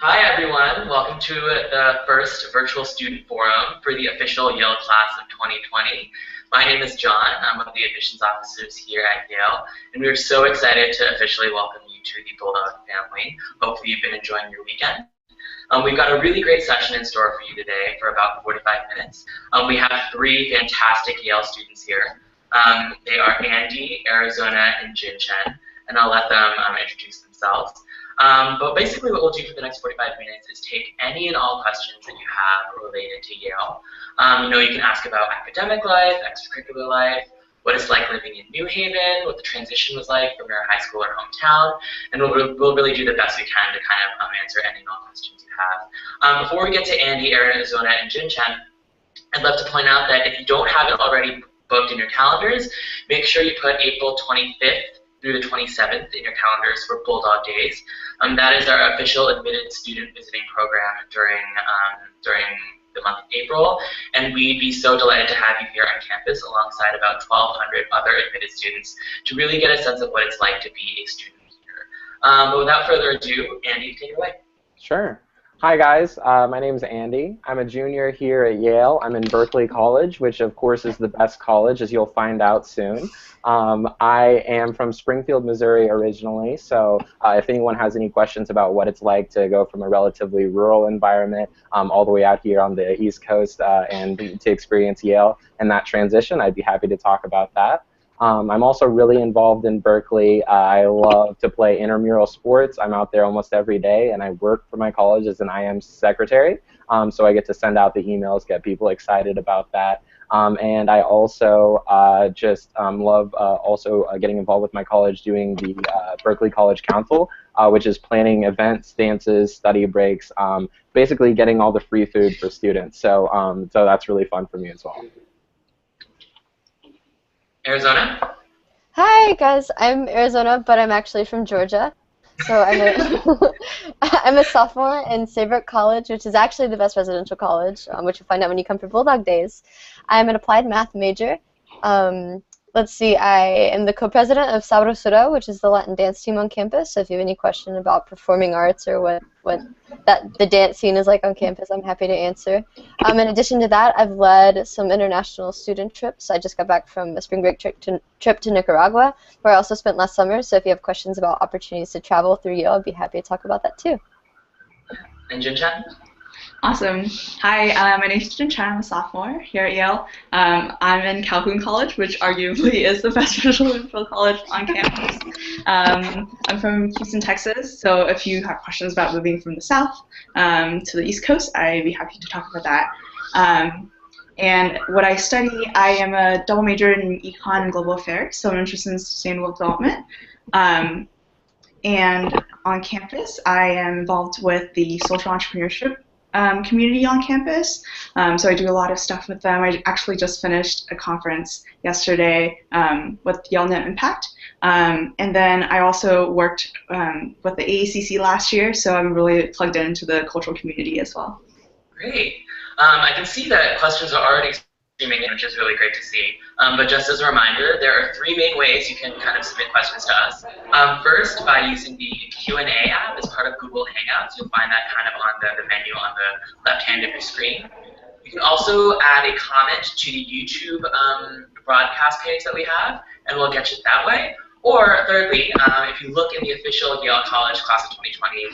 Hi everyone, welcome to the first virtual student forum for the official Yale class of 2020. My name is John, I'm one of the admissions officers here at Yale, and we're so excited to officially welcome you to the Bulldog family. Hopefully you've been enjoying your weekend. We've got a really great session in store for you today for about 45 minutes. We have three fantastic Yale students here. They are Andy, Arizona, and Jin Chen, and I'll let them introduce themselves. But basically what we'll do for the next 45 minutes is take any and all questions that you have related to Yale. You can ask about academic life, extracurricular life, what it's like living in New Haven, what the transition was like from your high school or hometown, and we'll really do the best we can to kind of answer any and all questions you have. Before we get to Andy, Arizona, and Jin Chen, I'd love to point out that if you don't have it already booked in your calendars, make sure you put April 25th through the 27th in your calendars for Bulldog Days. That is our official admitted student visiting program during the month of April, and we'd be so delighted to have you here on campus alongside about 1,200 other admitted students to really get a sense of what it's like to be a student here. But without further ado, Andy, take it away. Sure. Hi guys, my name is Andy. I'm a junior here at Yale. I'm in Berkeley College, which of course is the best college, as you'll find out soon. I am from Springfield, Missouri originally, so if anyone has any questions about what it's like to go from a relatively rural environment all the way out here on the East Coast and to experience Yale and that transition, I'd be happy to talk about that. I'm also really involved in Berkeley. I love to play intramural sports. I'm out there almost every day, and I work for my college as an IM secretary. So I get to send out the emails, get people excited about that. And I also just love also getting involved with my college doing the Berkeley College Council, which is planning events, dances, study breaks, basically getting all the free food for students. So that's really fun for me as well. Arizona? Hi guys, I'm Arizona, but I'm actually from Georgia. So I'm a sophomore in Saybrook College, which is actually the best residential college, which you'll find out when you come for Bulldog Days. I'm an applied math major. Let's see, I am the co-president of Sabrosura, which is the Latin dance team on campus. So if you have any question about performing arts or what the dance scene is like on campus, I'm happy to answer. In addition to that, I've led some international student trips. I just got back from a spring break trip to Nicaragua, where I also spent last summer. So if you have questions about opportunities to travel through Yale, I'd be happy to talk about that too. And Jin Chen? Awesome. Hi, my name is Jin Chen. I'm a sophomore here at Yale. I'm in Calhoun College, which arguably is the best residential college on campus. I'm from Houston, Texas, so if you have questions about moving from the south to the East Coast, I'd be happy to talk about that. And what I study, I am a double major in econ and global affairs, so I'm interested in sustainable development. And on campus, I am involved with the social entrepreneurship community on campus, so I do a lot of stuff with them. I actually just finished a conference yesterday with Yale Net Impact, and then I also worked with the AACC last year, so I'm really plugged into the cultural community as well. Great. I can see that questions are already streaming in, which is really great to see. But just as a reminder, there are three main ways you can kind of submit questions to us. First, by using the Q&A app as part of Google Hangouts. You'll find that kind of on the menu on the left hand of your screen. You can also add a comment to the YouTube broadcast page that we have, and we'll get you that way. Or thirdly, if you look in the official Yale College Class of 2020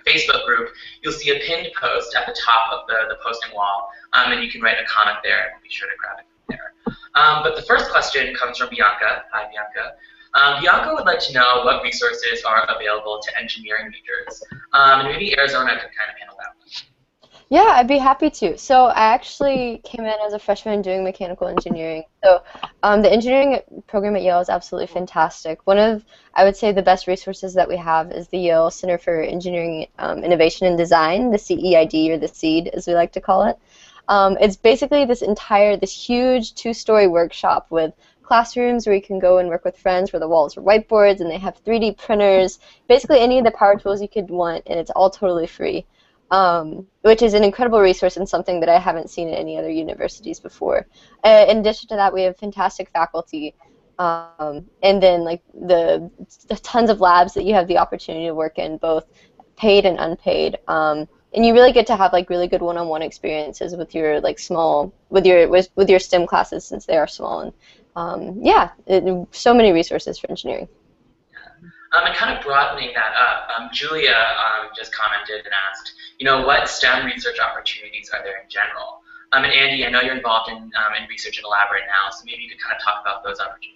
Facebook group, you'll see a pinned post at the top of the posting wall, and you can write a comment there, and be sure to grab it from there. But the first question comes from Bianca. Hi, Bianca. Bianca would like to know what resources are available to engineering majors, and maybe Arizona could kind of handle that one. Yeah, I'd be happy to. So I actually came in as a freshman doing mechanical engineering. So the engineering program at Yale is absolutely fantastic. One of, I would say, the best resources that we have is the Yale Center for Engineering Innovation and Design, the CEID, or the SEED, as we like to call it. It's basically this huge two-story workshop with classrooms where you can go and work with friends, where the walls are whiteboards and they have 3D printers, basically any of the power tools you could want, and it's all totally free. Which is an incredible resource and something that I haven't seen at any other universities before. In addition to that, we have fantastic faculty, and then like the tons of labs that you have the opportunity to work in, both paid and unpaid. And you really get to have like really good one-on-one experiences with your like with your STEM classes since they are small. And yeah, so many resources for engineering. And kind of broadening that up, Julia just commented and asked, what STEM research opportunities are there in general? And Andy, I know you're involved in research in Elaborate now, so maybe you could kind of talk about those opportunities.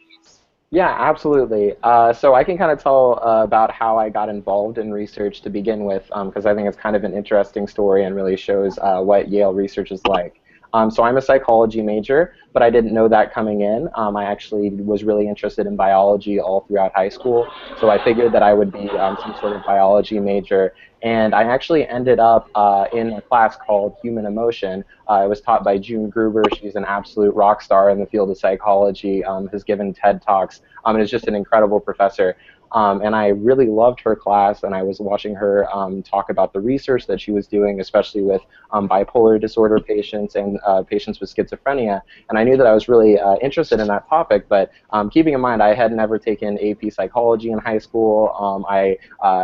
Yeah, absolutely. So I can kind of tell about how I got involved in research to begin with, because I think it's kind of an interesting story and really shows what Yale research is like. So I'm a psychology major, but I didn't know that coming in. I actually was really interested in biology all throughout high school, so I figured that I would be some sort of biology major. And I actually ended up in a class called Human Emotion. It was taught by June Gruber. She's an absolute rock star in the field of psychology, has given TED Talks, and is just an incredible professor. And I really loved her class, and I was watching her talk about the research that she was doing, especially with bipolar disorder patients and patients with schizophrenia. And I knew that I was really interested in that topic, but keeping in mind I had never taken AP psychology in high school. I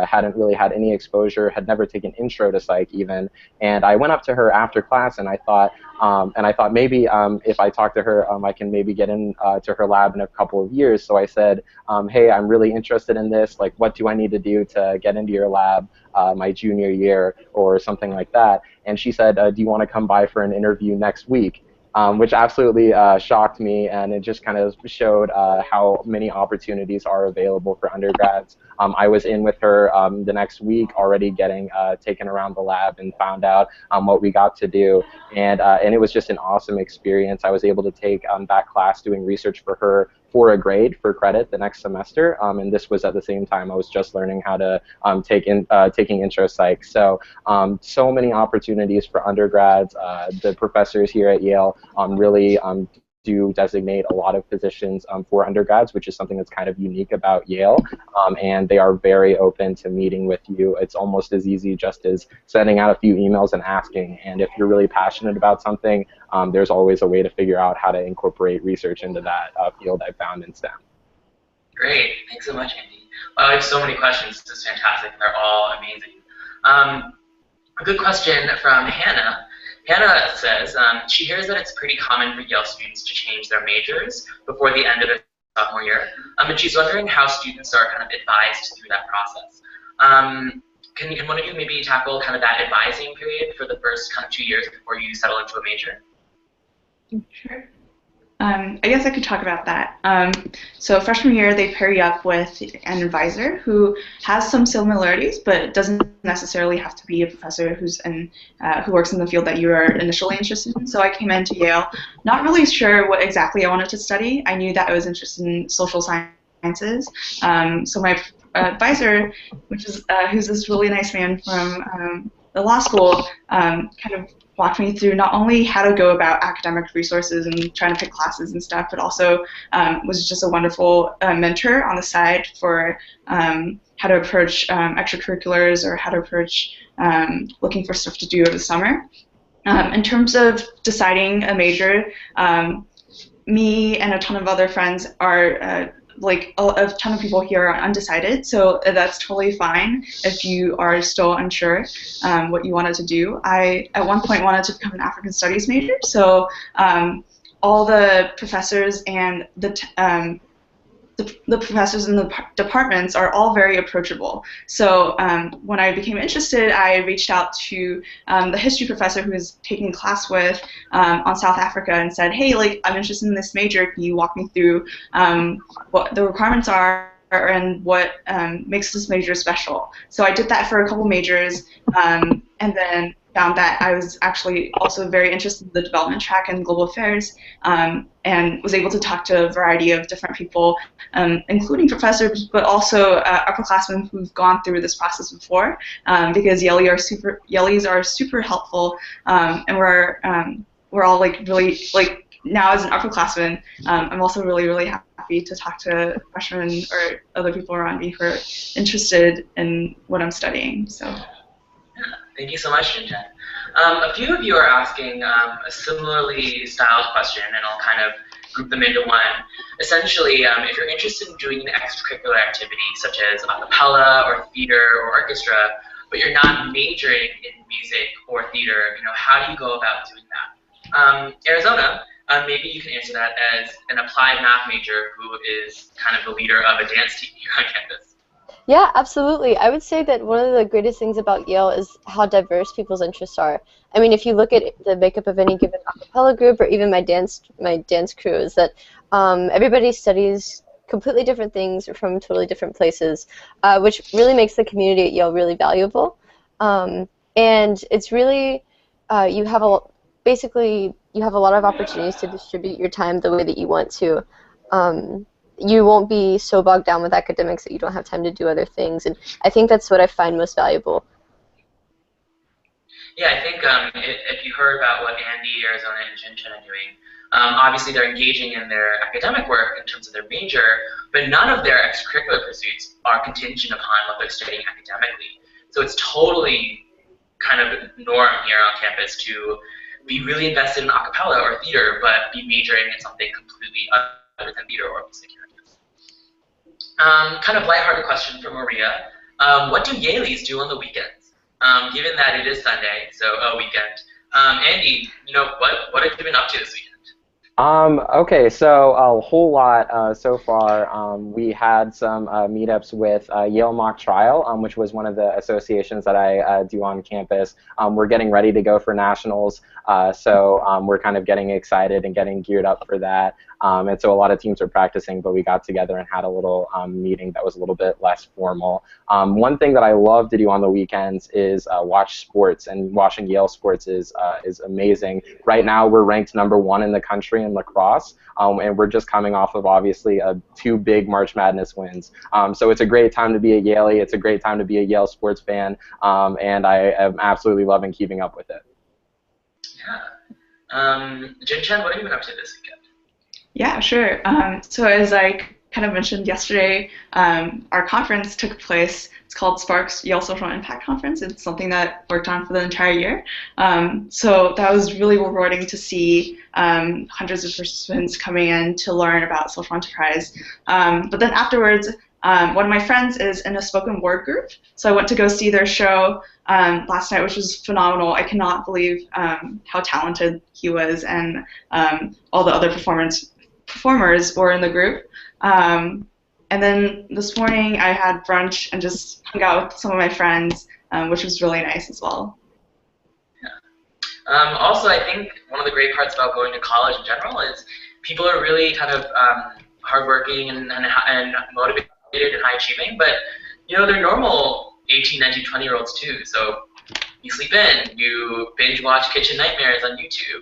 hadn't really had any exposure, had never taken intro to psych even. And I went up to her after class, and I thought maybe if I talk to her, I can maybe get in to her lab in a couple of years. So I said, hey, I'm really interested in this. Like, what do I need to do to get into your lab my junior year or something like that? And she said, do you want to come by for an interview next week? Which absolutely shocked me, and it just kind of showed how many opportunities are available for undergrads. I was in with her the next week, already getting taken around the lab and found out what we got to do, and it was just an awesome experience. I was able to take that class doing research for her for a grade for credit the next semester, and this was at the same time I was just learning how to taking intro psych. So so many opportunities for undergrads. The professors here at Yale really do designate a lot of positions for undergrads, which is something that's kind of unique about Yale, and they are very open to meeting with you. It's almost as easy just as sending out a few emails and asking, and if you're really passionate about something, there's always a way to figure out how to incorporate research into that field I found in STEM. Great, thanks so much, Andy. Well, I have so many questions. This is fantastic. They're all amazing. A good question from Hannah. Hannah says she hears that it's pretty common for Yale students to change their majors before the end of their sophomore year, and she's wondering how students are kind of advised through that process. Can one of you maybe tackle kind of that advising period for the first kind of 2 years before you settle into a major? Sure. I guess I could talk about that. So freshman year, they pair you up with an advisor who has some similarities, but doesn't necessarily have to be a professor who works in the field that you are initially interested in. So I came into Yale not really sure what exactly I wanted to study. I knew that I was interested in social sciences. So my advisor, who's this really nice man from the law school, kind of walked me through not only how to go about academic resources and trying to pick classes and stuff, but also was just a wonderful mentor on the side for how to approach extracurriculars or how to approach looking for stuff to do over the summer. In terms of deciding a major, me and a ton of other friends are like a ton of people here are undecided, so that's totally fine if you are still unsure what you wanted to do. I, at one point, wanted to become an African Studies major, so all the professors and the professors in the departments are all very approachable. So when I became interested, I reached out to the history professor who was taking a class with on South Africa and said, hey, like, I'm interested in this major. Can you walk me through what the requirements are and what makes this major special? So I did that for a couple majors, and then found that I was actually also very interested in the development track and global affairs, and was able to talk to a variety of different people, including professors, but also upperclassmen who've gone through this process before, because Yalees are super helpful, and we're all like really, like, now as an upperclassman, I'm also really happy to talk to freshmen or other people around me who are interested in what I'm studying. So. Thank you so much, Jinjen. A few of you are asking a similarly styled question, and I'll kind of group them into one. Essentially, if you're interested in doing an extracurricular activity such as a cappella or theater or orchestra, but you're not majoring in music or theater, how do you go about doing that? Arizona, maybe you can answer that as an applied math major who is kind of the leader of a dance team here on campus. Yeah, absolutely. I would say that one of the greatest things about Yale is how diverse people's interests are. I mean, if you look at the makeup of any given a cappella group or even my dance crew, is that everybody studies completely different things from totally different places, which really makes the community at Yale really valuable. And it's really you have basically you have a lot of opportunities to distribute your time the way that you want to. You won't be so bogged down with academics that you don't have time to do other things, and I think that's what I find most valuable. Yeah, I think if you heard about what Andy, Arizona, and Jinchen are doing, obviously they're engaging in their academic work in terms of their major, but none of their extracurricular pursuits are contingent upon what they're studying academically. So it's totally kind of norm here on campus to be really invested in a cappella or theater, but be majoring in something completely other than theater or music here. Kind of lighthearted question for Maria. What do Yaleys do on the weekends? Given that it is Sunday, so a weekend. Andy, what have you been up to this weekend? Okay, so a whole lot so far. We had some meetups with Yale Mock Trial, which was one of the associations that I do on campus. We're getting ready to go for nationals, so we're kind of getting excited and getting geared up for that. And so a lot of teams are practicing, but we got together and had a little meeting that was a little bit less formal. One thing that I love to do on the weekends is watch sports, and watching Yale sports is amazing. Right now we're ranked #1 in the country in lacrosse, and we're just coming off of obviously 2 big March Madness wins. So it's a great time to be a Yaley. It's a great time to be a Yale sports fan, and I am absolutely loving keeping up with it. Yeah. Jinchen, what have you been up to this weekend? Yeah, sure. So as I kind of mentioned yesterday, our conference took place. It's called Sparks Yale Social Impact Conference. It's something that worked on for the entire year. So that was really rewarding to see hundreds of participants coming in to learn about social enterprise. But then afterwards, one of my friends is in a spoken word group, so I went to go see their show last night, which was phenomenal. I cannot believe how talented he was, and all the other performers were in the group. And then this morning I had brunch and just hung out with some of my friends, which was really nice as well. Yeah. Also, I think one of the great parts about going to college in general is people are really kind of hardworking and motivated and high achieving, but they're normal 18, 19, 20-year-olds too. So you sleep in, you binge watch Kitchen Nightmares on YouTube.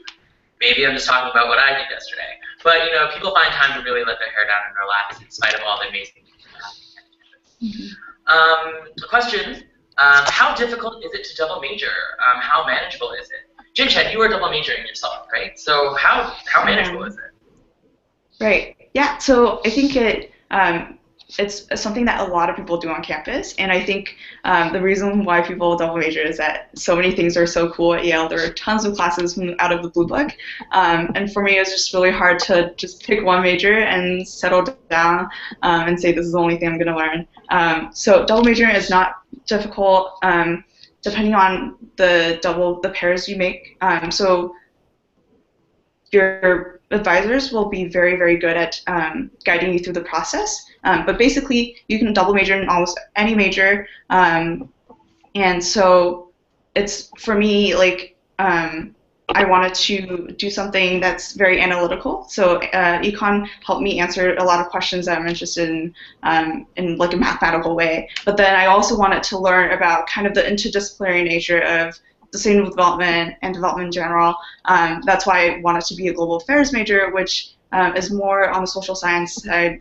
Maybe I'm just talking about what I did yesterday. But people find time to really let their hair down and relax in spite of all the amazing things that happen. Question: how difficult is it to double major? How manageable is it? Jinchen, you were double majoring yourself, right? So how manageable is it? Right. Yeah. So I think it's something that a lot of people do on campus, and I think the reason why people double major is that so many things are so cool at Yale. There are tons of classes out of the blue book, and for me it was just really hard to just pick one major and settle down and say this is the only thing I'm going to learn. So double majoring is not difficult depending on the pairs you make. So your advisors will be very, very good at guiding you through the process. But basically, you can double major in almost any major. And so it's, for me, like, I wanted to do something that's very analytical. So econ helped me answer a lot of questions that I'm interested in like a mathematical way. But then I also wanted to learn about kind of the interdisciplinary nature of sustainable development and development in general. That's why I wanted to be a global affairs major, which is more on the social science side,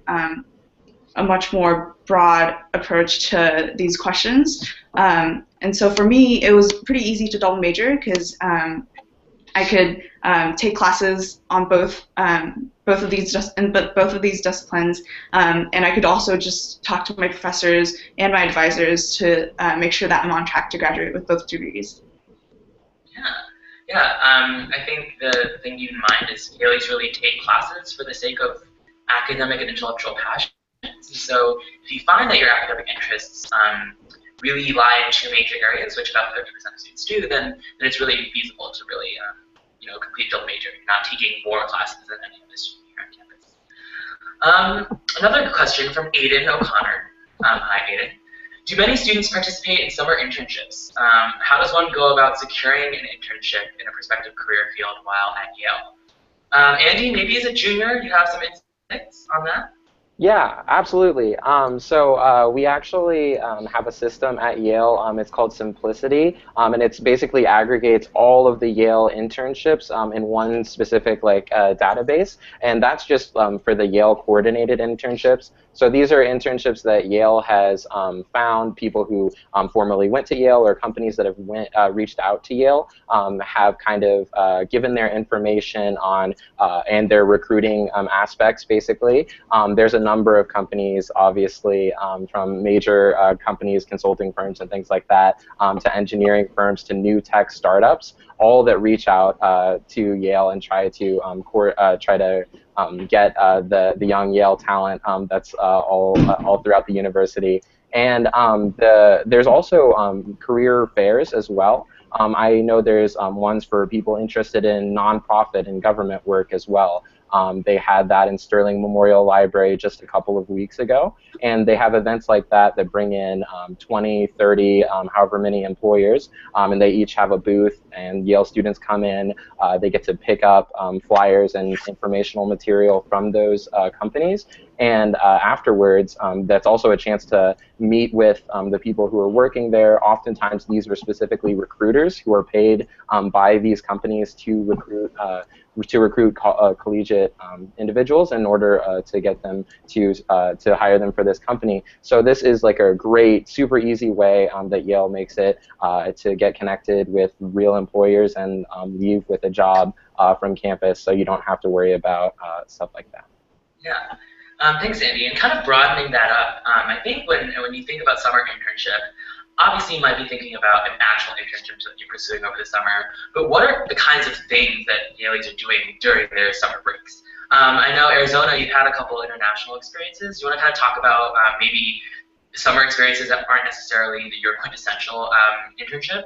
a much more broad approach to these questions. And so for me, it was pretty easy to double major because I could take classes on both of these disciplines, and I could also just talk to my professors and my advisors to make sure that I'm on track to graduate with both degrees. Yeah. I think the thing to keep in mind is Yaleys really take classes for the sake of academic and intellectual passions. So if you find that your academic interests really lie in two major areas, which about 30% of students do, then it's really feasible to really complete double major. You're not taking more classes than any other student here on campus. Another question from Aiden O'Connor. Hi, Aiden. Do many students participate in summer internships? How does one go about securing an internship in a prospective career field while at Yale? Andy, maybe as a junior, you have some insights on that? Yeah, absolutely. So we actually have a system at Yale. It's called Simplicity, and it's basically aggregates all of the Yale internships in one specific database, and that's just for the Yale coordinated internships. So these are internships that Yale has found. People who formerly went to Yale or companies that have reached out to Yale have kind of given their information on and their recruiting aspects, basically. There's a number of companies, obviously, from major companies, consulting firms, and things like that, to engineering firms, to new tech startups, all that reach out to Yale and try to get the young Yale talent that's all throughout the university. And there's also career fairs as well. I know there's ones for people interested in nonprofit and government work as well. They had that in Sterling Memorial Library just a couple of weeks ago, and they have events like that that bring in 20, 30, however many employers, and they each have a booth, and Yale students come in, they get to pick up flyers and informational material from those companies, and afterwards, that's also a chance to meet with the people who are working there. Oftentimes, these are specifically recruiters who are paid by these companies to recruit collegiate individuals in order to get them to hire them for this company. So this is like a great, super easy way that Yale makes it to get connected with real employers and leave with a job from campus, so you don't have to worry about stuff like that. Yeah. Thanks, Andy. And kind of broadening that up, I think when you think about summer internship, obviously you might be thinking about an actual internship that you're pursuing over the summer, but what are the kinds of things that Yaleans are doing during their summer breaks? I know, Arizona, you've had a couple international experiences. Do you want to kind of talk about maybe summer experiences that aren't necessarily your quintessential internship?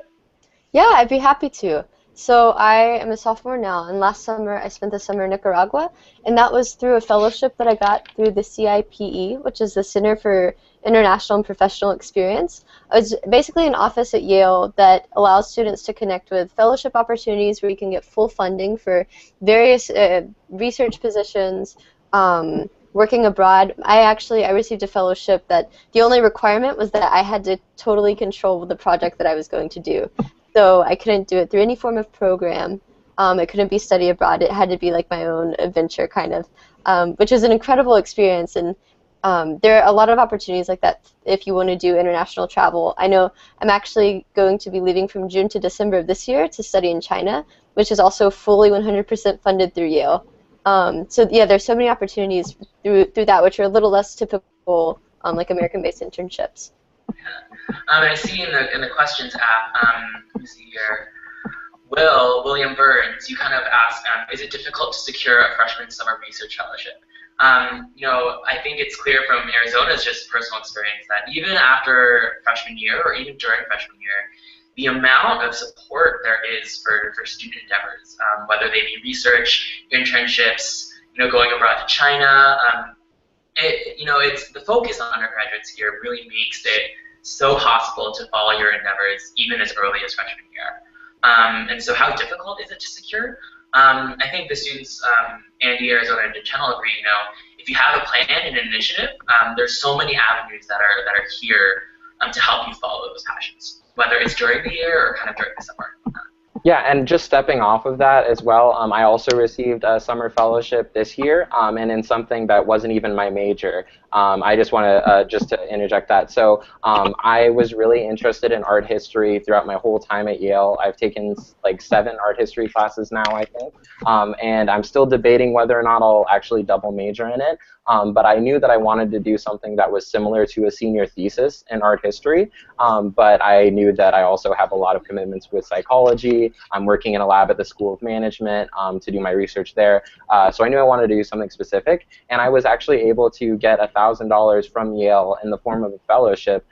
Yeah, I'd be happy to. So I am a sophomore now, and last summer I spent the summer in Nicaragua, and that was through a fellowship that I got through the CIPE, which is the Center for International and Professional Experience. It's basically an office at Yale that allows students to connect with fellowship opportunities where you can get full funding for various research positions, working abroad. I received a fellowship that the only requirement was that I had to totally control the project that I was going to do. So I couldn't do it through any form of program. It couldn't be study abroad. It had to be like my own adventure, kind of, which was an incredible experience. And there are a lot of opportunities like that if you want to do international travel. I know I'm actually going to be leaving from June to December of this year to study in China, which is also fully 100% funded through Yale. So yeah, there's so many opportunities through that, which are a little less typical, like American-based internships. I see in the questions app, let me see here, William Burns, you kind of asked, is it difficult to secure a freshman summer research fellowship? I think it's clear from Arizona's just personal experience that even after freshman year or even during freshman year, the amount of support there is for student endeavors, whether they be research, internships, going abroad to China, it's the focus on undergraduates here really makes it so possible to follow your endeavors even as early as freshman year. And so how difficult is it to secure? I think the students, Andy, Arizona, and Channel agree, if you have a plan and an initiative, there's so many avenues that are here to help you follow those passions, whether it's during the year or kind of during the summer. Yeah, and just stepping off of that as well, I also received a summer fellowship this year, and in something that wasn't even my major. I just want to just to interject that. So I was really interested in art history throughout my whole time at Yale. I've taken like 7 art history classes now, I think, and I'm still debating whether or not I'll actually double major in it. But I knew that I wanted to do something that was similar to a senior thesis in art history, but I knew that I also have a lot of commitments with psychology University. I'm working in a lab at the School of Management to do my research there. So I knew I wanted to do something specific, and I was actually able to get $1,000 from Yale in the form of a fellowship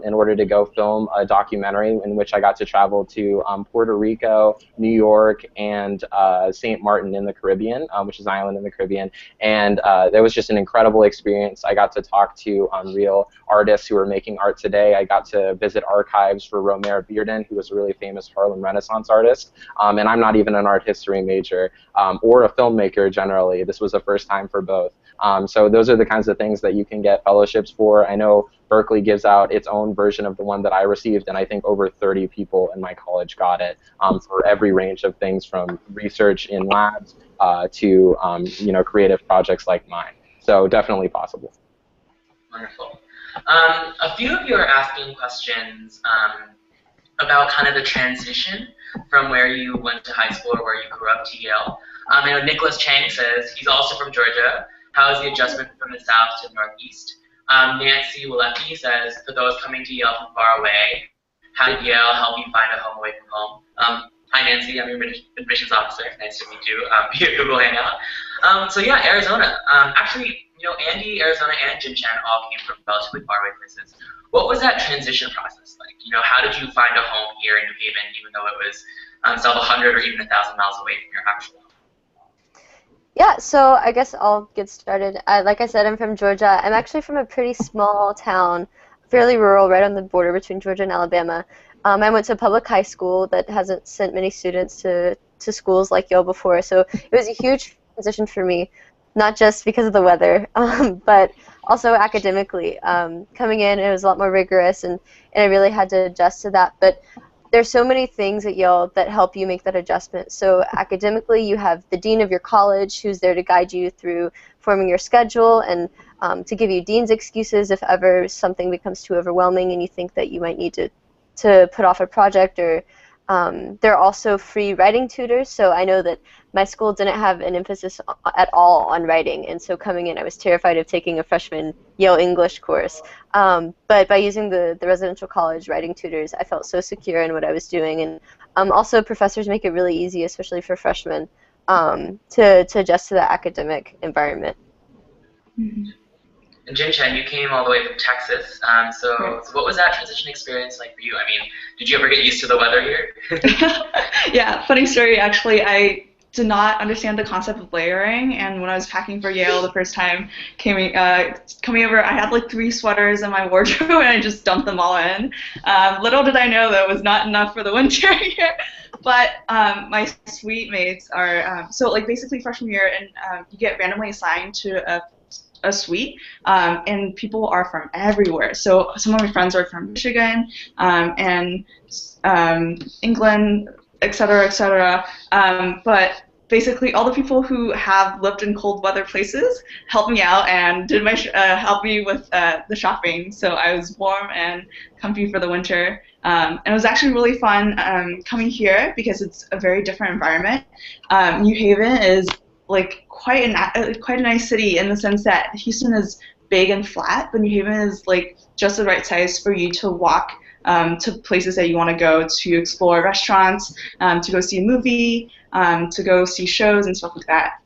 in order to go film a documentary in which I got to travel to Puerto Rico, New York, and St. Martin in the Caribbean, which is an island in the Caribbean. And that was just an incredible experience. I got to talk to real artists who are making art today. I got to visit archives for Romare Bearden, who was a really famous Harlem Renaissance artist. And I'm not even an art history major or a filmmaker generally. This was the first time for both. So those are the kinds of things that you can get fellowships for. I know Berkeley gives out its own version of the one that I received, and I think over 30 people in my college got it for every range of things from research in labs to creative projects like mine. So definitely possible. Wonderful. A few of you are asking questions about kind of the transition from where you went to high school or where you grew up to Yale. I know Nicholas Chang says he's also from Georgia. How is the adjustment from the south to the northeast? Nancy Walecki says, for those coming to Yale from far away, how did Yale help you find a home away from home? Hi Nancy, I'm your admissions officer. Nice to meet you via Google Hangout. So yeah, Arizona. Actually, Andy, Arizona, and Jin Chan all came from relatively faraway places. What was that transition process like? How did you find a home here in New Haven, even though it was several hundred or even 1,000 miles away from your actual home? Yeah, so I guess I'll get started. Like I said, I'm from Georgia. I'm actually from a pretty small town, fairly rural, right on the border between Georgia and Alabama. I went to a public high school that hasn't sent many students to schools like Yale before, so it was a huge transition for me, not just because of the weather, but also academically. Coming in, it was a lot more rigorous, and I really had to adjust to that. But there's so many things at Yale that help you make that adjustment. So academically, you have the dean of your college who's there to guide you through forming your schedule and to give you dean's excuses if ever something becomes too overwhelming and you think that you might need to put off a project. Or there are also free writing tutors. So I know that my school didn't have an emphasis at all on writing, and so coming in I was terrified of taking a freshman Yale English course. But by using the residential college writing tutors, I felt so secure in what I was doing. And also professors make it really easy, especially for freshmen, to adjust to the academic environment. Mm-hmm. And Jin Chen, you came all the way from Texas. So what was that transition experience like for you? I mean, did you ever get used to the weather here? Yeah, funny story. Actually, I did not understand the concept of layering, and when I was packing for Yale the first time coming over, I had like 3 sweaters in my wardrobe, and I just dumped them all in. Little did I know that was not enough for the winter here. But my suite mates are so like basically freshman year, and you get randomly assigned to a suite, and people are from everywhere. So some of my friends are from Michigan and England, et cetera, but basically all the people who have lived in cold weather places helped me out and did my helped me with the shopping. So I was warm and comfy for the winter. And it was actually really fun coming here because it's a very different environment. New Haven is like quite a nice city in the sense that Houston is big and flat, but New Haven is like just the right size for you to walk to places that you want to go, to explore restaurants, to go see a movie, to go see shows and stuff like that.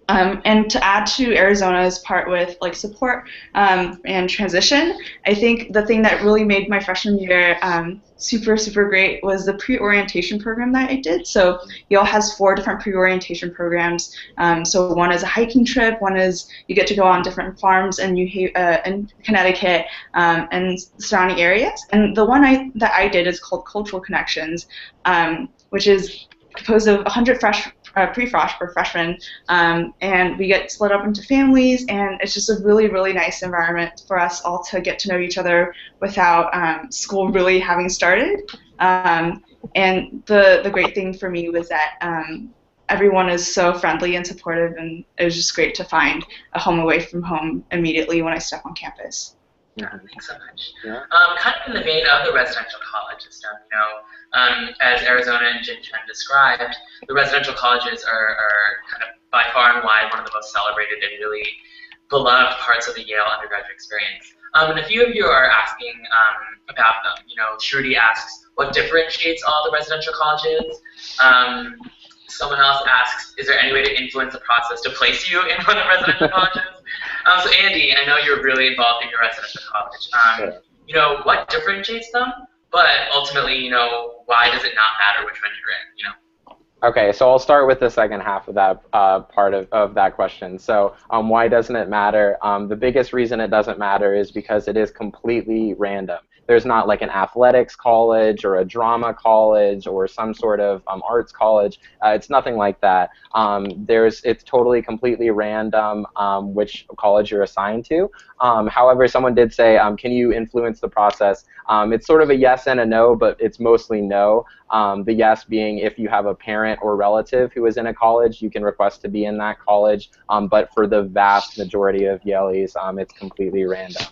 And to add to Arizona's part with like support and transition, I think the thing that really made my freshman year super great was the pre-orientation program that I did. So Yale has 4 different pre-orientation programs. So one is a hiking trip, one is you get to go on different farms in Connecticut and surrounding areas. And the one that I did is called Cultural Connections, which is composed of 100 pre-frosh for freshmen, and we get split up into families, and it's just a really nice environment for us all to get to know each other without school really having started. And the great thing for me was that everyone is so friendly and supportive, and it was just great to find a home away from home immediately when I step on campus. Yeah, thanks so much. Yeah. Kind of in the vein of the residential college system, as Arizona and Jin Chen described, the residential colleges are kind of by far and wide one of the most celebrated and really beloved parts of the Yale undergraduate experience. And a few of you are asking about them. You know, Shruti asks, what differentiates all the residential colleges? Someone else asks, is there any way to influence the process to place you in one of the residential colleges? So Andy, I know you're really involved in your residential college. You know, what differentiates them? But ultimately, you know, why does it not matter which one you're in, you know? Okay, so I'll start with the second half of that part of that question. So why doesn't it matter? The biggest reason it doesn't matter is because it is completely random. There's not like an athletics college or a drama college or some sort of arts college. It's nothing like that. It's totally completely random which college you're assigned to. However, someone did say, can you influence the process? It's sort of a yes and a no, but it's mostly no. The yes being if you have a parent or relative who is in a college, you can request to be in that college. But for the vast majority of Yaleys, it's completely random.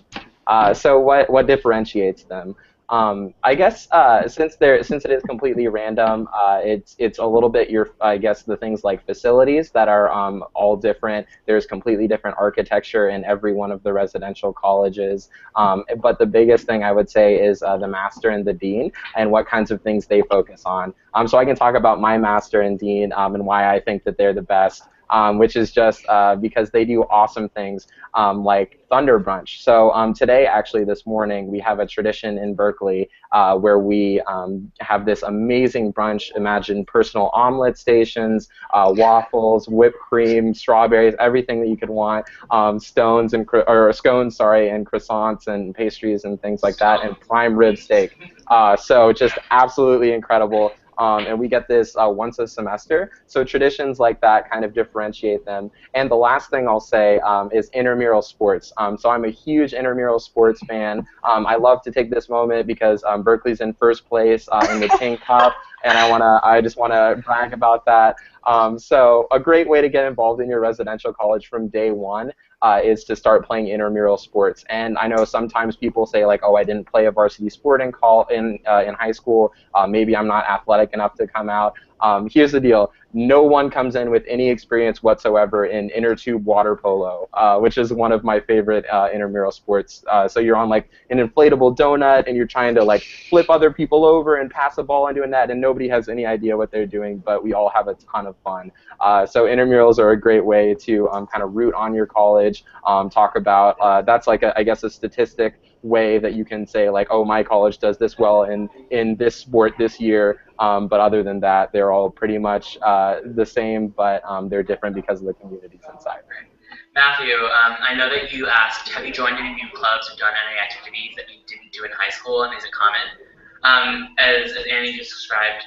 So what differentiates them? I guess since it is completely random, it's a little bit I guess the things like facilities that are all different. There's completely different architecture in every one of the residential colleges. But the biggest thing I would say is the master and the dean and what kinds of things they focus on. So I can talk about my master and dean and why I think that they're the best. Which is just because they do awesome things like Thunder Brunch. So today, actually, this morning, we have a tradition in Berkeley where we have this amazing brunch. Imagine personal omelet stations, waffles, whipped cream, strawberries, everything that you could want, scones, and croissants and pastries and things like that, and prime rib steak. So just absolutely incredible. And we get this once a semester. So traditions like that kind of differentiate them. And the last thing I'll say is intramural sports. So I'm a huge intramural sports fan. I love to take this moment because Berkeley's in first place in the Ting Cup, and I just wanna brag about that. So a great way to get involved in your residential college from day one is to start playing intramural sports. And I know sometimes people say like, oh, I didn't play a varsity sport in high school. Maybe I'm not athletic enough to come out. Here's the deal. No one comes in with any experience whatsoever in inner tube water polo, which is one of my favorite intramural sports. So you're on like an inflatable donut and you're trying to like flip other people over and pass a ball into a net, and nobody has any idea what they're doing, but we all have a ton of fun. So intramurals are a great way to kind of root on your college, talk about, that's like I guess a statistic way that you can say like, oh, my college does this well in this sport this year, but other than that, they're all pretty much the same, but they're different because of the communities inside. Matthew, I know that you asked, have you joined any new clubs or done any activities that you didn't do in high school, and is it common? As Annie just described,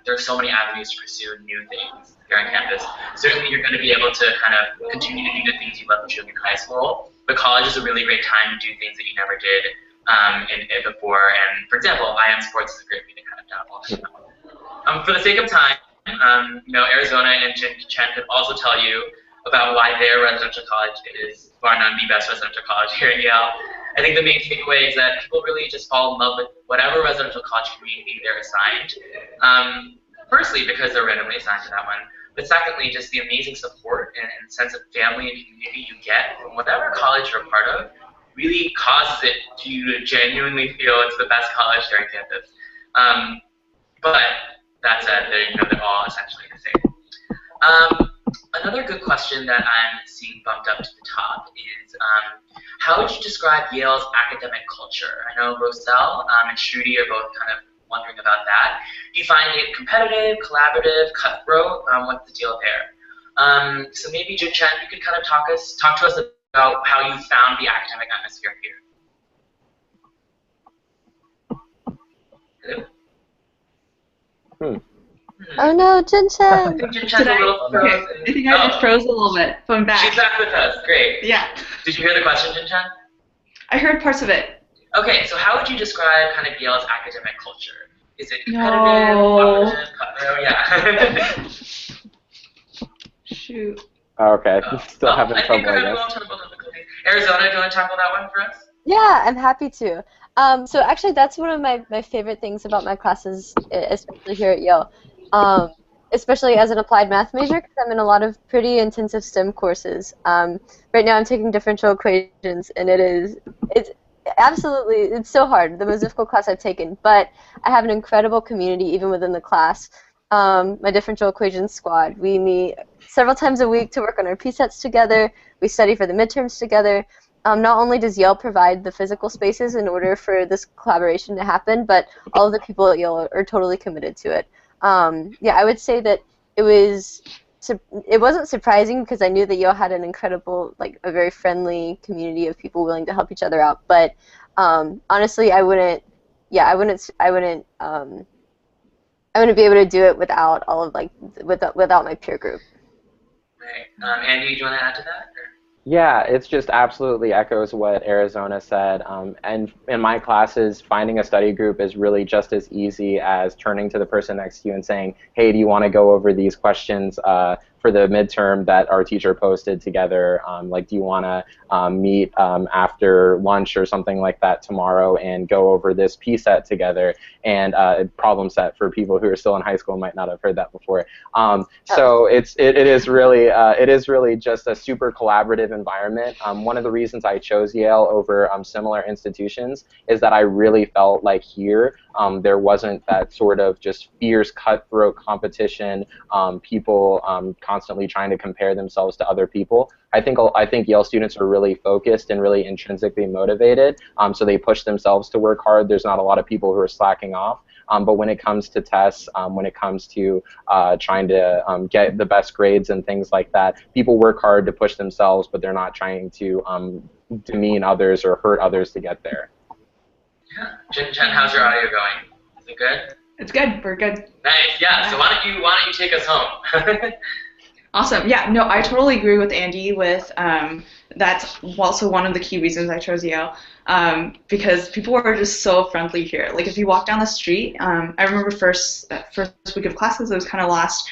there are so many avenues to pursue new things here on campus. Certainly you're going to be able to kind of continue to do the things you loved doing in high school, but college is a really great time to do things that you never did before. And for example, IM sports is a great way to kind of dabble. For the sake of time, you know, Arizona and Chen could also tell you about why their residential college is bar none the best residential college here at Yale. I think the main takeaway is that people really just fall in love with whatever residential college community they're assigned. Firstly, because they're randomly assigned to that one, but secondly, just the amazing support and sense of family and community you get from whatever college you're a part of really causes it to you to genuinely feel it's the best college here on campus. But that said, they're all essentially the same. Another good question that I'm seeing bumped up to the top is, how would you describe Yale's academic culture? I know Roselle and Shruti are both kind of wondering about that. Do you find it competitive, collaborative, cutthroat? What's the deal there? So maybe Jun Chen, you could kind of talk to us about how you found the academic atmosphere here. Hello? Oh no, Jun I Chen! think Jun Chen's a little frozen. I think I froze a little bit, but I'm back. She's back with us, great. Yeah. Did you hear the question, Jun Chen? I heard parts of it. Okay, so how would you describe kind of Yale's academic culture? Is it competitive, No. cooperative, cutthroat? Yeah. Shoot. Okay, still having I trouble, think we're I going to guess. go on to the difficulties. Arizona, do you want to tackle that one for us? Yeah, I'm happy to. So actually, that's one of my favorite things about my classes, especially here at Yale. especially as an applied math major, because I'm in a lot of pretty intensive STEM courses. Right now I'm taking differential equations, and it's absolutely, it's so hard, the most difficult class I've taken, but I have an incredible community even within the class. My differential equations squad, we meet several times a week to work on our P-sets together. We study for the midterms together. Not only does Yale provide the physical spaces in order for this collaboration to happen, but all of the people at Yale are totally committed to it. Yeah, I would say that it wasn't surprising because I knew that Yale had an incredible, like a very friendly community of people willing to help each other out. But honestly, I wouldn't be able to do it without all of without my peer group. Right. Andy, do you want to add to that? Or? Yeah, it's just absolutely echoes what Arizona said. And in my classes, finding a study group is really just as easy as turning to the person next to you and saying, hey, do you want to go over these questions for the midterm that our teacher posted together? Like, do you want to meet after lunch or something like that tomorrow and go over this P-set together? And problem set for people who are still in high school might not have heard that before. So it is really just a super collaborative environment. One of the reasons I chose Yale over similar institutions is that I really felt like here there wasn't that sort of just fierce cutthroat competition, people constantly trying to compare themselves to other people. I think Yale students are really focused and really intrinsically motivated, so they push themselves to work hard. There's not a lot of people who are slacking off. But when it comes to tests, when it comes to trying to get the best grades and things like that, people work hard to push themselves, but they're not trying to demean others or hurt others to get there. Yeah. Jen, how's your audio going? Is it good? It's good. We're good. Nice. Yeah. So why don't you take us home? Awesome. Yeah, no, I totally agree with Andy with that's also one of the key reasons I chose Yale, because people are just so friendly here. Like if you walk down the street, I remember first week of classes I was kind of lost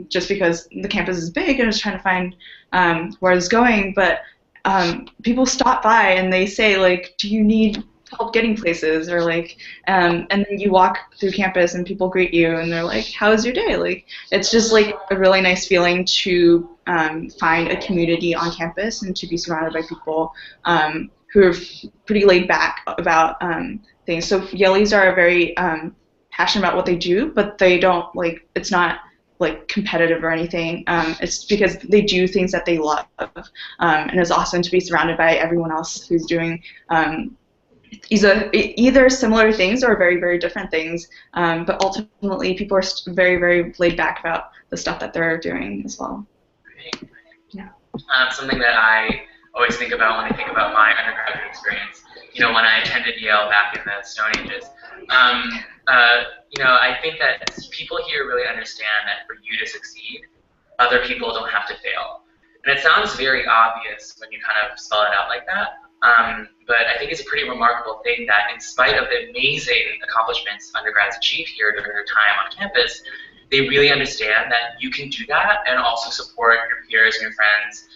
just because the campus is big and I was trying to find where I was going, but people stop by and they say like, do you need help getting places, or like, and then you walk through campus and people greet you and they're like, how was your day? Like, it's just like a really nice feeling to find a community on campus and to be surrounded by people who are pretty laid back about things. So Yaleys are very passionate about what they do, but they don't like, it's not like competitive or anything. It's because they do things that they love, and it's awesome to be surrounded by everyone else who's doing either similar things or very, very different things, but ultimately people are very, very laid back about the stuff that they're doing as well. Great. Yeah. Something that I always think about when I think about my undergraduate experience, you know, when I attended Yale back in the Stone Ages, you know, I think that people here really understand that for you to succeed, other people don't have to fail. And it sounds very obvious when you kind of spell it out like that. But I think it's a pretty remarkable thing that in spite of the amazing accomplishments undergrads achieve here during their time on campus, they really understand that you can do that and also support your peers and your friends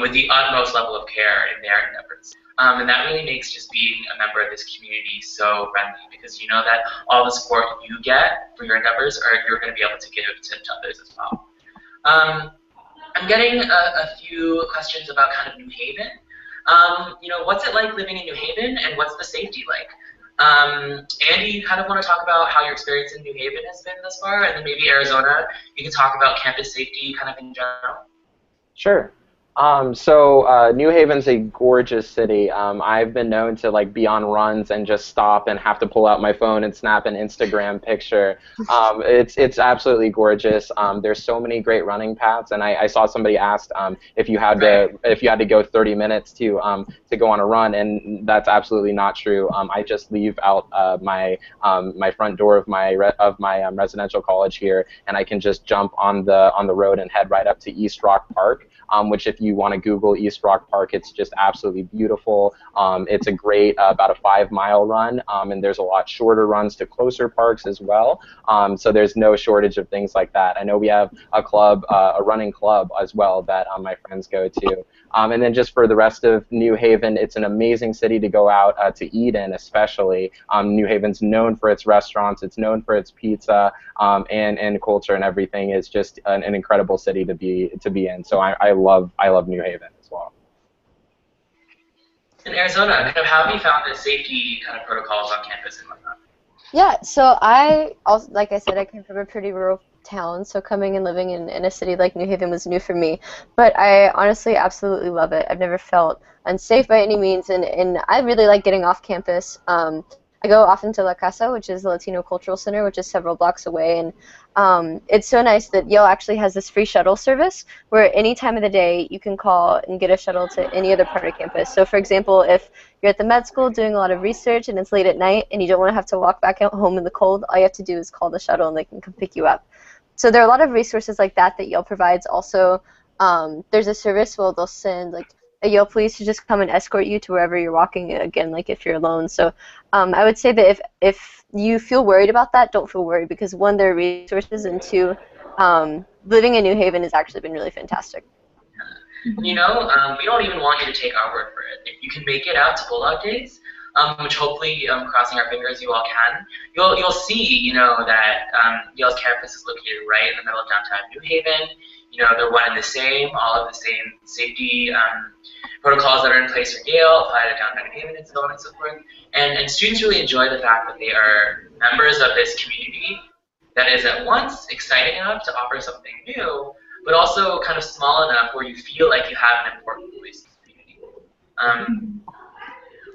with the utmost level of care in their endeavors. And that really makes just being a member of this community so friendly, because you know that all the support you get for your endeavors you're going to be able to give to others as well. I'm getting a few questions about kind of New Haven. You know, what's it like living in New Haven, and what's the safety like? Andy, you kind of want to talk about how your experience in New Haven has been thus far, and then maybe Arizona, you can talk about campus safety kind of in general. Sure. So New Haven's a gorgeous city. I've been known to like be on runs and just stop and have to pull out my phone and snap an Instagram picture. It's absolutely gorgeous. There's so many great running paths, and I saw somebody asked if you had to go 30 minutes to go on a run, and that's absolutely not true. I just leave out my front door of my residential college here, and I can just jump on the road and head right up to East Rock Park, which if you want to Google East Rock Park, it's just absolutely beautiful. It's a great about a 5-mile run, and there's a lot shorter runs to closer parks as well. So there's no shortage of things like that. I know we have a club, a running club as well that my friends go to. And then just for the rest of New Haven, it's an amazing city to go out to eat in, especially. New Haven's known for its restaurants, it's known for its pizza, and culture and everything. It's just an incredible city to be in. So I love New Haven as well. In Arizona, kind of how have you found the safety kind of protocols on campus and whatnot? Yeah, so I also, like I said, I came from a pretty rural town, so coming and living in a city like New Haven was new for me. But I honestly absolutely love it. I've never felt unsafe by any means, and I really like getting off campus. I go often to La Casa, which is the Latino Cultural Center, which is several blocks away, and it's so nice that Yale actually has this free shuttle service where any time of the day you can call and get a shuttle to any other part of campus. So for example, if you're at the med school doing a lot of research and it's late at night and you don't want to have to walk back out home in the cold, all you have to do is call the shuttle and they can come pick you up. So there are a lot of resources like that Yale provides. Also, there's a service where they'll send like a Yale police to just come and escort you to wherever you're walking, again, like if you're alone. So I would say that if you feel worried about that, don't feel worried, because one, there are resources, and two, living in New Haven has actually been really fantastic. You know, we don't even want you to take our word for it. If you can make it out to Bulldog Days, which hopefully, crossing our fingers, you all can, you'll see, you know, that Yale's campus is located right in the middle of downtown New Haven. You know, they're one and the same. All of the same safety protocols that are in place for Yale apply to downtown New Haven and so on and so forth. And students really enjoy the fact that they are members of this community that is at once exciting enough to offer something new, but also kind of small enough where you feel like you have an important voice in the community.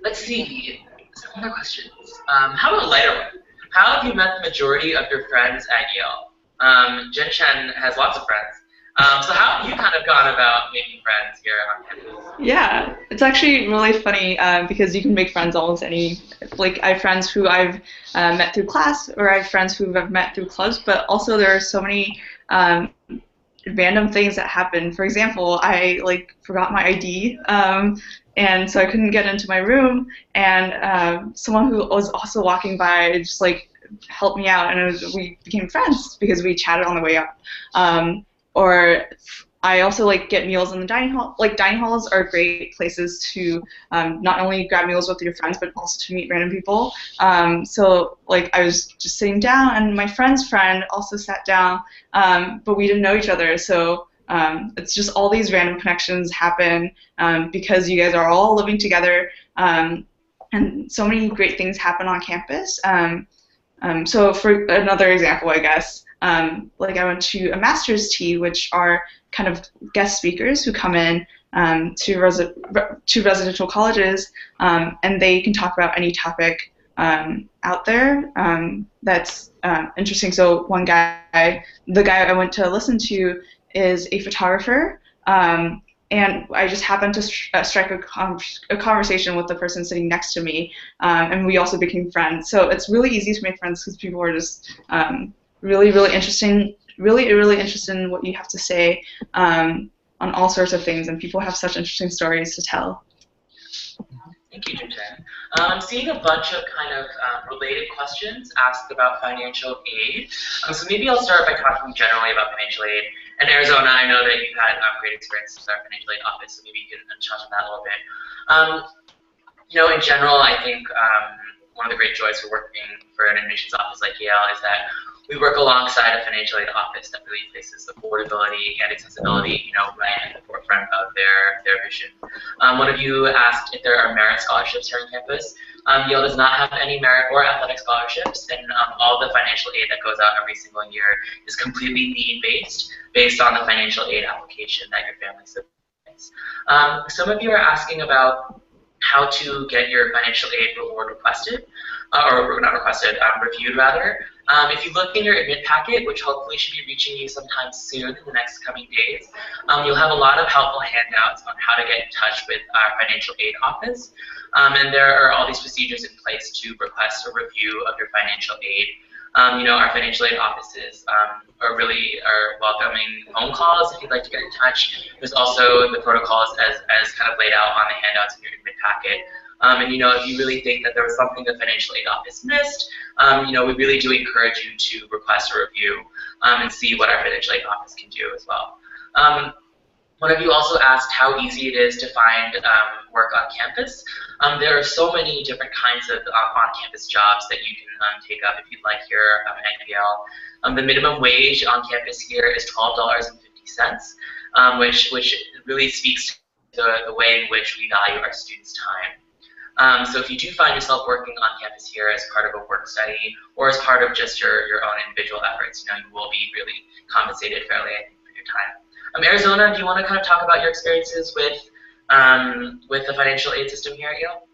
Let's see, some other questions. How about a lighter one? How have you met the majority of your friends at Yale? Jen Chen has lots of friends. So how have you kind of gone about making friends here on campus? Yeah, it's actually really funny because you can make friends almost any, like I have friends who I've met through class, or I have friends who I've met through clubs, but also there are so many random things that happen. For example, I forgot my ID, and so I couldn't get into my room, and someone who was also walking by just helped me out, and we became friends because we chatted on the way up. Or I also get meals in the dining hall. Dining halls are great places to not only grab meals with your friends, but also to meet random people. So I was just sitting down, and my friend's friend also sat down, but we didn't know each other. So it's just all these random connections happen because you guys are all living together, and so many great things happen on campus. So for another example, I guess, I went to a master's tea, which are kind of guest speakers who come in to residential colleges, and they can talk about any topic out there that's interesting. So one guy, the guy I went to listen to, is a photographer, and I just happened to strike a conversation with the person sitting next to me, and we also became friends. So it's really easy to make friends because people are just really interested in what you have to say on all sorts of things, and people have such interesting stories to tell. Thank you, Jen. I'm seeing a bunch of kind of related questions asked about financial aid. So maybe I'll start by talking generally about financial aid. In Arizona, I know that you've had great experience with our financial aid office, so maybe you can touch on that a little bit. You know, in general, I think one of the great joys for working for an admissions office like Yale is that we work alongside a financial aid office that really places affordability and accessibility, you know, right at the forefront of their vision. One of you asked if there are merit scholarships here on campus. Yale does not have any merit or athletic scholarships, and all the financial aid that goes out every single year is completely need-based, based on the financial aid application that your family submits. Some of you are asking about how to get your financial aid reward requested, or not requested, reviewed rather. If you look in your admit packet, which hopefully should be reaching you sometime soon in the next coming days, you'll have a lot of helpful handouts on how to get in touch with our financial aid office. And there are all these procedures in place to request a review of your financial aid. You know, our financial aid offices really are welcoming phone calls if you'd like to get in touch. There's also the protocols as kind of laid out on the handouts in your admit packet. And if you really think that there was something the financial aid office missed, we really do encourage you to request a review and see what our financial aid office can do as well. One of you also asked how easy it is to find work on campus. There are so many different kinds of on-campus jobs that you can take up if you'd like here at Yale. The minimum wage on campus here is $12.50, which really speaks to the way in which we value our students' time. So if you do find yourself working on campus here as part of a work study or as part of just your own individual efforts, you will be really compensated fairly, I think, for your time. Arizona, do you want to kind of talk about your experiences with the financial aid system here at Yale?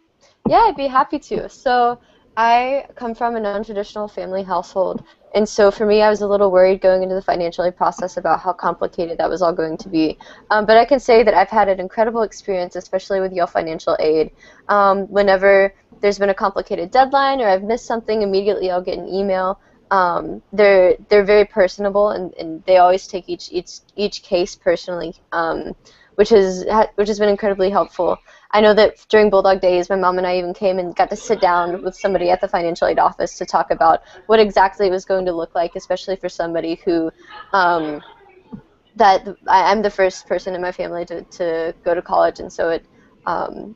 Yeah, I'd be happy to. So I come from a non-traditional family household, and so for me, I was a little worried going into the financial aid process about how complicated that was all going to be. But I can say that I've had an incredible experience, especially with Yale Financial Aid. Whenever there's been a complicated deadline or I've missed something, immediately I'll get an email. They're very personable, and they always take each case personally, which has been incredibly helpful. I know that during Bulldog Days, my mom and I even came and got to sit down with somebody at the financial aid office to talk about what exactly it was going to look like, especially for somebody who I'm the first person in my family to go to college, and so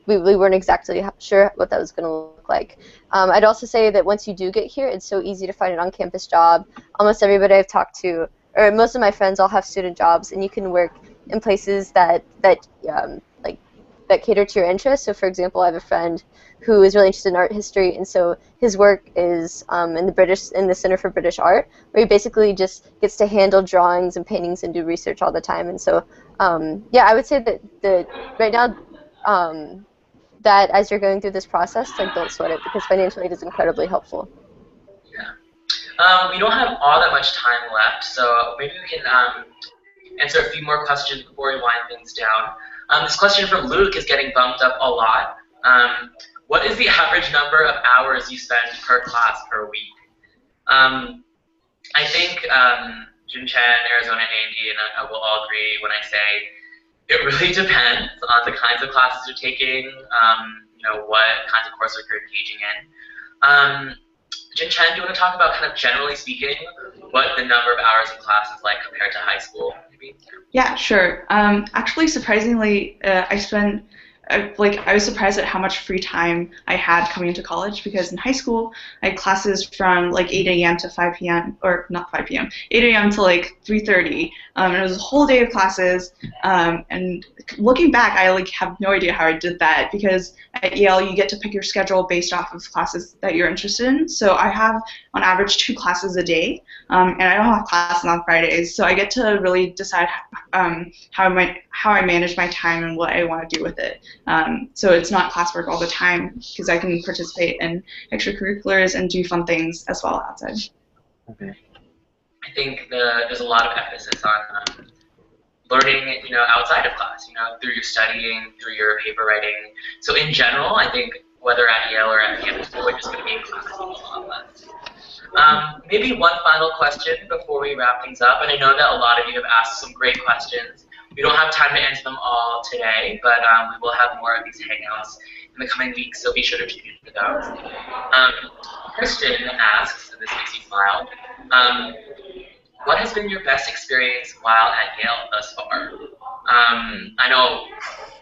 we weren't exactly sure what that was going to look like. I'd also say that once you do get here, it's so easy to find an on-campus job. Almost everybody I've talked to, or most of my friends, all have student jobs, and you can work in places that cater to your interests. So, for example, I have a friend who is really interested in art history, and so his work is in the Center for British Art, where he basically just gets to handle drawings and paintings and do research all the time. And so, yeah, I would say that right now, that as you're going through this process, don't sweat it, because financial aid is incredibly helpful. Yeah. We don't have all that much time left, so maybe we can answer a few more questions before we wind things down. This question from Luke is getting bumped up a lot. What is the average number of hours you spend per class per week? I think Jun Chen, Arizona, and Andy, and I will all agree when I say it really depends on the kinds of classes you're taking, what kinds of coursework you're engaging in. Jin Chen, do you want to talk about, kind of generally speaking, what the number of hours in class is like compared to high school, maybe? Yeah, sure. Actually, surprisingly, I was surprised at how much free time I had coming into college, because in high school I had classes from like 8 a.m. to 5 p.m. or not 5 p.m. 8 a.m. to like 3:30, and it was a whole day of classes. And looking back, I have no idea how I did that, because at Yale you get to pick your schedule based off of classes that you're interested in. So I have on average 2 classes a day, and I don't have classes on Fridays, so I get to really decide how I manage my time and what I want to do with it. So it's not classwork all the time, because I can participate in extracurriculars and do fun things as well outside. Okay. I think there's a lot of emphasis on learning, outside of class, through your studying, through your paper writing. So in general, I think whether at Yale or at campus, we're just going to be in class a lot less. Maybe one final question before we wrap things up, and I know that a lot of you have asked some great questions. We don't have time to answer them all today, but we will have more of these hangouts in the coming weeks, so be sure to tune in for those. Kristen asks, and this makes me smile, what has been your best experience while at Yale thus far? I know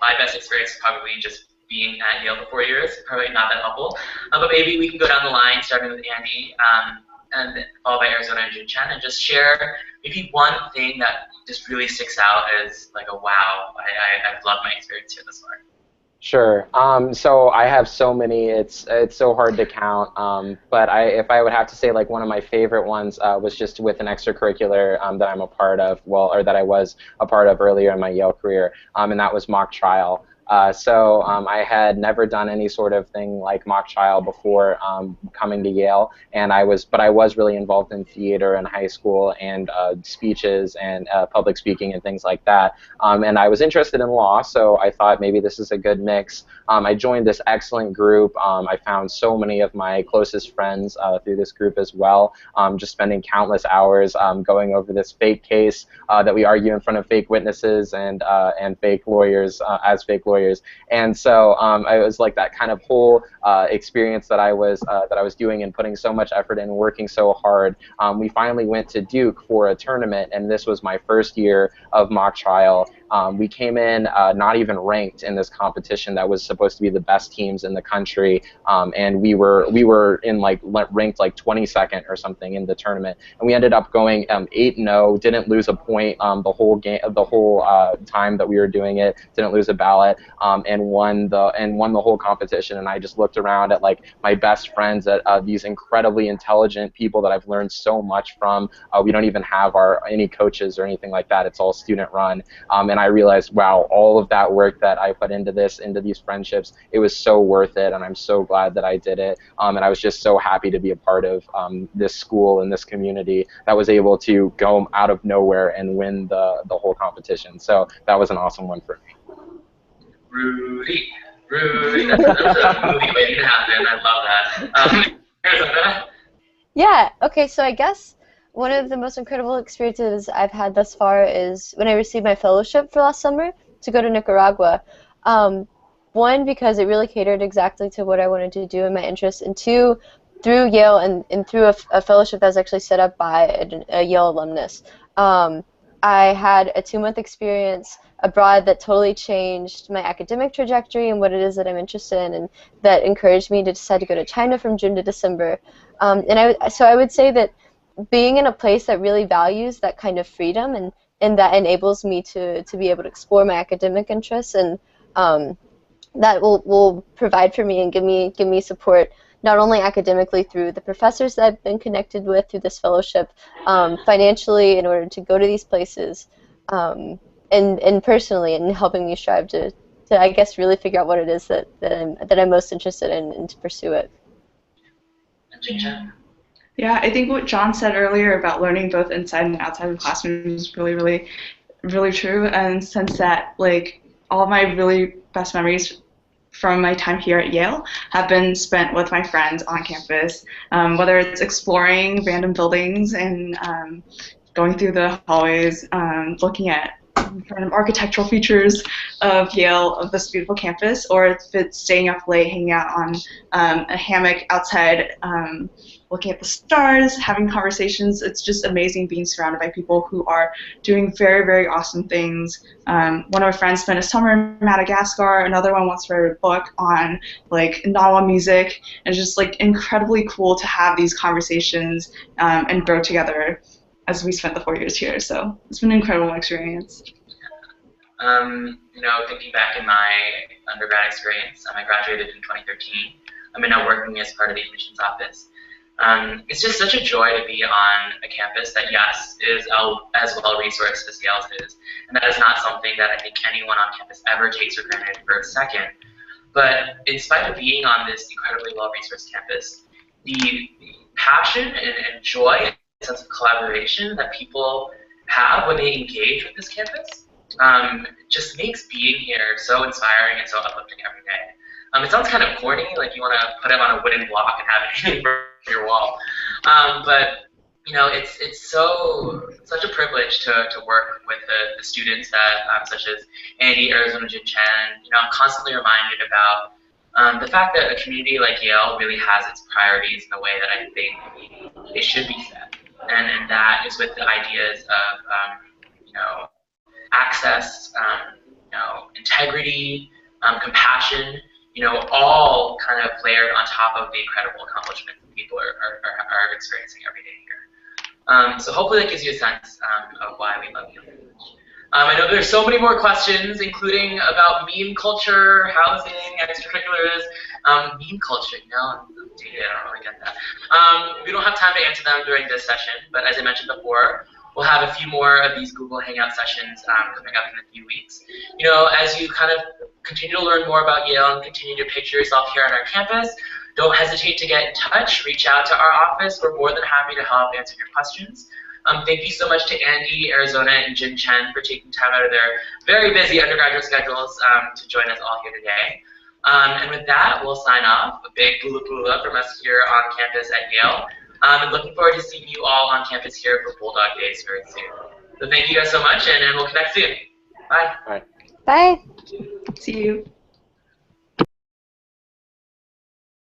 my best experience is probably just being at Yale for 4 years, probably not that helpful, but maybe we can go down the line, starting with Andy, and followed by Arizona and Jun Chen, and just share maybe one thing that just really sticks out as like a wow, I've loved my experience here this far. Sure. So I have so many. It's so hard to count. But if I would have to say, like, one of my favorite ones was just with an extracurricular that I'm a part of, or that I was a part of earlier in my Yale career, and that was mock trial. So I had never done any sort of thing like mock trial before coming to Yale, and but I was really involved in theater in high school and speeches and public speaking and things like that. And I was interested in law, so I thought maybe this is a good mix. I joined this excellent group. I found so many of my closest friends through this group as well, just spending countless hours going over this fake case that we argue in front of fake witnesses and fake lawyers as fake lawyers. And so I was like that kind of whole experience that I was doing and putting so much effort in, working so hard. We finally went to Duke for a tournament, and this was my first year of mock trial. We came in not even ranked in this competition that was supposed to be the best teams in the country, and we were in like ranked like 22nd or something in the tournament, and we ended up going 8-0, didn't lose a point the whole game, the whole time that we were doing it, didn't lose a ballot, and won the whole competition. And I just looked around at like my best friends, at these incredibly intelligent people that I've learned so much from. We don't even have any coaches or anything like that. It's all student run. And I realized, wow, all of that work that I put into these friendships, it was so worth it, and I'm so glad that I did it. And I was just so happy to be a part of this school and this community that was able to go out of nowhere and win the whole competition. So that was an awesome one for me. Rudy, that's a movie waiting to happen. I love that. Yeah, okay, so I guess one of the most incredible experiences I've had thus far is when I received my fellowship for last summer to go to Nicaragua. One, because it really catered exactly to what I wanted to do and my interests, and two, through Yale and through a fellowship that was actually set up by a Yale alumnus. I had a 2-month experience abroad that totally changed my academic trajectory and what it is that I'm interested in, and that encouraged me to decide to go to China from June to December. So I would say that being in a place that really values that kind of freedom and that enables me to be able to explore my academic interests, and that will provide for me and give me support, not only academically through the professors that I've been connected with through this fellowship, financially in order to go to these places, and personally in helping me strive to I guess really figure out what it is that I'm most interested in and to pursue it. Yeah, I think what John said earlier about learning both inside and outside of the classroom is really, really, really true. And since that, like, all of my really best memories from my time here at Yale have been spent with my friends on campus, whether it's exploring random buildings and going through the hallways, looking at random architectural features of Yale, of this beautiful campus, or if it's staying up late, hanging out on a hammock outside, looking at the stars, having conversations. It's just amazing being surrounded by people who are doing very, very awesome things. One of my friends spent a summer in Madagascar. Another one wants to write a book on like Nawa music. And it's just like incredibly cool to have these conversations and grow together as we spent the 4 years here. So it's been an incredible experience. Thinking back in my undergrad experience, I graduated in 2013. I'm now working as part of the admissions office. It's just such a joy to be on a campus that, yes, is as well-resourced as Yale's is. And that is not something that I think anyone on campus ever takes for granted for a second. But in spite of being on this incredibly well-resourced campus, the passion and joy and sense of collaboration that people have when they engage with this campus just makes being here so inspiring and so uplifting every day. It sounds kind of corny, like you want to put it on a wooden block and have it hanging from your wall. But it's such a privilege to work with the students that such as Andy, Arizona, Jin Chen. I'm constantly reminded about the fact that a community like Yale really has its priorities in the way that I think it should be set, and that is with the ideas of access, integrity, compassion. All kind of layered on top of the incredible accomplishments that people are experiencing every day here. So hopefully that gives you a sense of why we love you. I know there's so many more questions, including about meme culture, housing, extracurriculars. Meme culture, I don't really get that. We don't have time to answer them during this session, but as I mentioned before, we'll have a few more of these Google Hangout sessions coming up in a few weeks. You know, as you kind of continue to learn more about Yale and continue to picture yourself here on our campus, don't hesitate to get in touch. Reach out to our office. We're more than happy to help answer your questions. Thank you so much to Andy, Arizona, and Jin Chen for taking time out of their very busy undergraduate schedules to join us all here today. And with that, we'll sign off. A big bula bula from us here on campus at Yale. And looking forward to seeing you all on campus here for Bulldog Days very soon. So thank you guys so much, and we'll connect soon. Bye. Bye. Bye. See you.